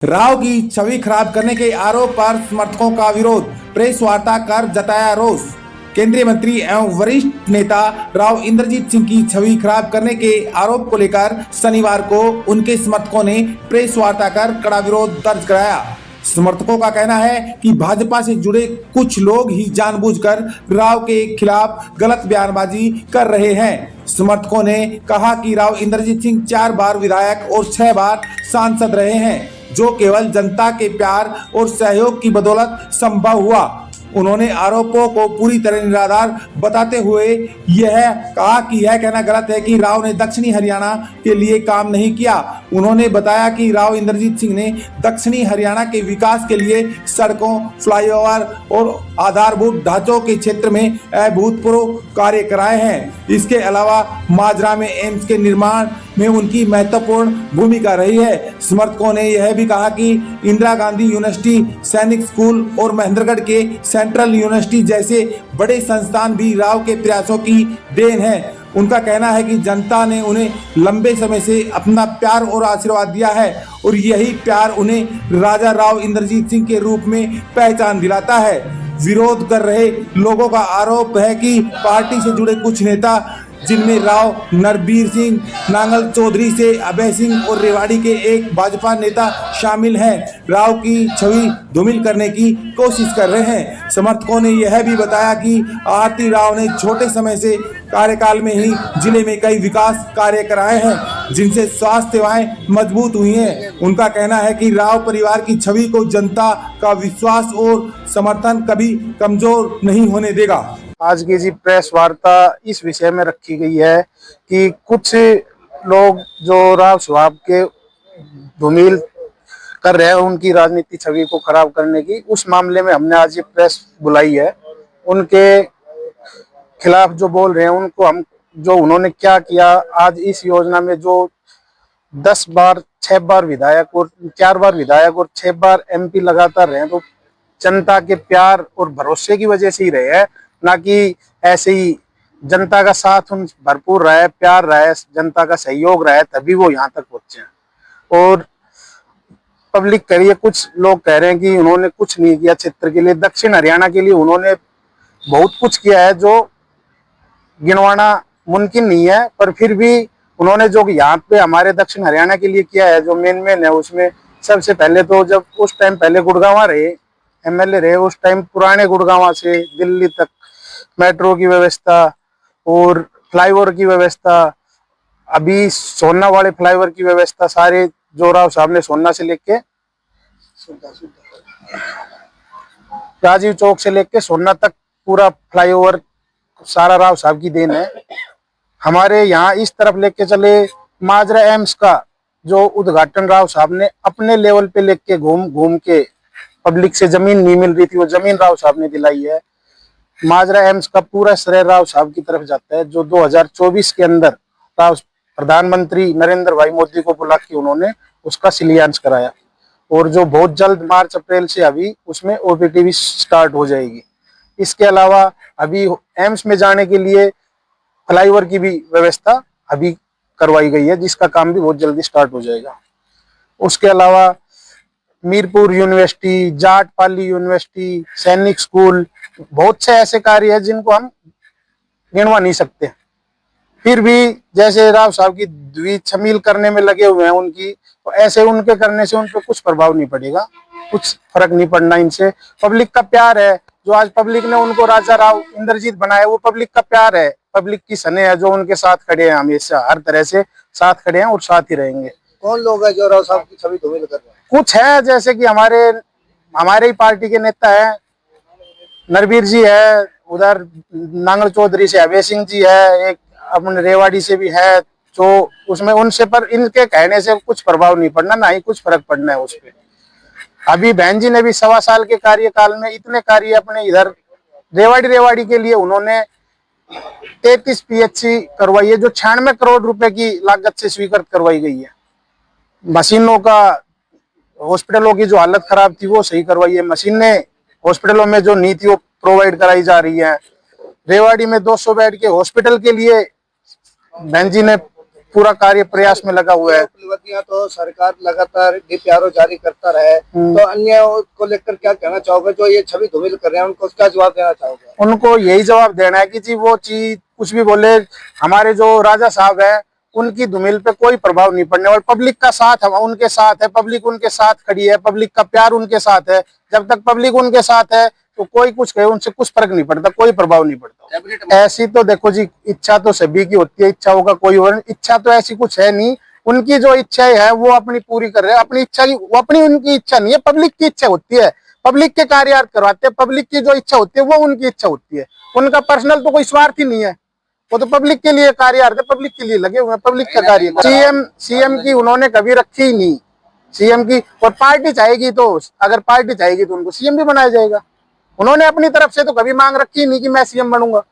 राव की छवि खराब करने के आरोप पर समर्थकों का विरोध, प्रेस वार्ता कर जताया रोष। केंद्रीय मंत्री एवं वरिष्ठ नेता राव इंद्रजीत सिंह की छवि खराब करने के आरोप को लेकर शनिवार को उनके समर्थकों ने प्रेस वार्ता कर कड़ा विरोध दर्ज कराया। समर्थकों का कहना है कि भाजपा से जुड़े कुछ लोग ही जानबूझकर राव के खिलाफ गलत बयानबाजी कर रहे हैं। समर्थकों ने कहा कि राव इंद्रजीत सिंह 4 बार विधायक और 6 बार सांसद रहे हैं, जो केवल जनता के प्यार और सहयोग की बदौलत संभव हुआ। उन्होंने आरोपों को पूरी तरह निराधार बताते हुए यह कहा कि यह कहना गलत है कि राव ने दक्षिणी हरियाणा के लिए काम नहीं किया। उन्होंने बताया कि राव इंद्रजीत सिंह ने दक्षिणी हरियाणा के विकास के लिए सड़कों, फ्लाईओवर और आधारभूत ढांचों के क्षेत्र में अभूतपूर्व कार्य कराए हैं। इसके अलावा माजरा में एम्स के निर्माण में उनकी महत्वपूर्ण भूमिका रही है। समर्थकों ने यह भी कहा कि इंदिरा गांधी यूनिवर्सिटी, सैनिक स्कूल और महेंद्रगढ़ के सेंट्रल यूनिवर्सिटी जैसे बड़े संस्थान भी राव के प्रयासों की देन है। उनका कहना है कि जनता ने उन्हें लंबे समय से अपना प्यार और आशीर्वाद दिया है और यही प्यार उन्हें राजा राव इंद्रजीत सिंह के रूप में पहचान दिलाता है। विरोध कर रहे लोगों का आरोप है कि पार्टी से जुड़े कुछ नेता, जिनमें राव नरबीर सिंह, नांगल चौधरी से अभय सिंह और रेवाड़ी के एक भाजपा नेता शामिल हैं, राव की छवि धूमिल करने की कोशिश कर रहे हैं। समर्थकों ने यह भी बताया कि आरती राव ने छोटे समय से कार्यकाल में ही जिले में कई विकास कार्य कराए हैं, जिनसे स्वास्थ्य सेवाएं मजबूत हुई हैं। उनका कहना है कि राव परिवार की छवि को जनता का विश्वास और समर्थन कभी कमजोर नहीं होने देगा। आज की जी प्रेस वार्ता इस विषय में रखी गई है कि कुछ लोग जो राव साहब के धूमिल कर रहे हैं, उनकी राजनीतिक छवि को खराब करने की, उस मामले में हमने आज ये प्रेस बुलाई है। उनके खिलाफ जो बोल रहे हैं उनको हम, जो उन्होंने क्या किया आज इस योजना में, जो 10 बार 6 बार विधायक और 4 बार विधायक और 6 बार MP लगातार रहे, तो जनता के प्यार और भरोसे की वजह से ही रहे हैं, ना कि ऐसे ही जनता का साथ उन भरपूर रहा है, प्यार रहा है, जनता का सहयोग रहा है, तभी वो यहाँ तक पहुंचे हैं। और पब्लिक कह रही है, कुछ लोग कह रहे हैं कि उन्होंने कुछ नहीं किया क्षेत्र के लिए, दक्षिण हरियाणा के लिए उन्होंने बहुत कुछ किया है जो गिनवाना मुमकिन नहीं है, पर फिर भी उन्होंने जो यहाँ पे हमारे दक्षिण हरियाणा के लिए किया है, जो मेन है, उसमें सबसे पहले तो जब उस टाइम पहले गुड़गांव रहे MLA रहे, उस टाइम पुराने गुड़गांव से दिल्ली तक मेट्रो की व्यवस्था और फ्लाईओवर की व्यवस्था, अभी सोना वाले फ्लाईओवर की व्यवस्था, सारे जो राव साहब ने सोना से लेके राजीव चौक से लेके सोना तक पूरा फ्लाईओवर सारा राव साहब की देन है। हमारे यहाँ इस तरफ लेके चले, माजरा एम्स का जो उद्घाटन राव साहब ने अपने लेवल पे लेके घूम के, पब्लिक से जमीन नहीं मिल रही थी, वो जमीन राव साहब ने दिलाई है। माजरा एम्स का पूरा श्रेय राव साहब की तरफ जाता है, जो 2024 के अंदर राव प्रधानमंत्री नरेंद्र भाई मोदी को बुला के उन्होंने उसका शिलान्यास कराया, और जो बहुत जल्द मार्च अप्रैल से अभी उसमें OPT भी स्टार्ट हो जाएगी। इसके अलावा अभी एम्स में जाने के लिए फ्लाईओवर की भी व्यवस्था अभी करवाई गई है, जिसका काम भी बहुत जल्दी स्टार्ट हो जाएगा। उसके अलावा मीरपुर यूनिवर्सिटी, जाटपाली यूनिवर्सिटी, सैनिक स्कूल, बहुत से ऐसे कार्य हैं जिनको हम गिनवा नहीं सकते। फिर भी जैसे राव साहब की द्वि छमील करने में लगे हुए हैं उनकी, तो ऐसे उनके करने से उन पर कुछ प्रभाव नहीं पड़ेगा, कुछ फर्क नहीं पड़ना इनसे। पब्लिक का प्यार है, जो आज पब्लिक ने उनको राजा राव इंद्रजीत बनाया, वो पब्लिक का प्यार है, पब्लिक की सने है, जो उनके साथ खड़े हैं, हमेशा हर तरह से साथ खड़े हैं और साथ ही रहेंगे। कौन लोग हैं जो राव साहब की छवि धूमिल कर रहे हैं? कुछ है, जैसे कि हमारे ही पार्टी के नेता है, नरबीर जी है, उधर नांगल चौधरी से अभय सिंह जी है, एक अपने रेवाड़ी से भी है, जो उसमें उनसे, पर इनके कहने से कुछ प्रभाव नहीं पड़ना, ना ही कुछ फर्क पड़ना है उस पर। अभी बहन जी ने भी 1.25 साल के कार्यकाल में इतने कार्य अपने इधर रेवाड़ी के लिए उन्होंने 33 PHC करवाई है, जो 96 करोड़ रुपए की लागत से स्वीकृत करवाई गई है। मशीनों का, हॉस्पिटलों की जो हालत खराब थी वो सही करवाई है, मशीनें हॉस्पिटलों में जो नहीं थी वो प्रोवाइड कराई जा रही है। रेवाड़ी में 200 बेड के हॉस्पिटल के लिए बहन जी ने पूरा कार्य प्रयास में लगा हुआ है। उपलब्धियां तो सरकार लगातार डीपीआरओ जारी करता रहे, तो अन्य को लेकर क्या कहना चाहोगे जो ये छवि धूमिल कर रहे हैं, उनको क्या जवाब देना चाहोगे? उनको यही जवाब देना है कि जी वो चीज कुछ भी बोले, हमारे जो राजा साहब है उनकी धूमिल पे कोई प्रभाव नहीं पड़ने वाला। पब्लिक का साथ हम उनके साथ है, पब्लिक उनके साथ खड़ी है, पब्लिक का प्यार उनके साथ है। जब तक पब्लिक उनके साथ है तो कोई कुछ कहे उनसे कुछ फर्क नहीं पड़ता, कोई प्रभाव नहीं पड़ता। ऐसी तो देखो जी, इच्छा तो सभी की होती है, इच्छाओं का कोई और इच्छा तो ऐसी कुछ है नहीं। उनकी जो इच्छाएं है वो अपनी पूरी कर रहे हैं, अपनी इच्छा की वो अपनी उनकी इच्छा नहीं है, पब्लिक की इच्छा होती है। पब्लिक के कार्य करवाते हैं, पब्लिक की जो इच्छा होती है वो उनकी इच्छा होती है। उनका पर्सनल तो कोई स्वार्थ ही नहीं है, वो तो पब्लिक के लिए कार्य करते, पब्लिक के लिए लगे हुए हैं, पब्लिक का कार्य। सीएम की उन्होंने कभी रखी ही नहीं, सीएम की। और पार्टी चाहेगी तो, अगर पार्टी चाहेगी तो उनको सीएम भी बनाया जाएगा। उन्होंने अपनी तरफ से तो कभी मांग रखी ही नहीं कि मैं सीएम बनूंगा।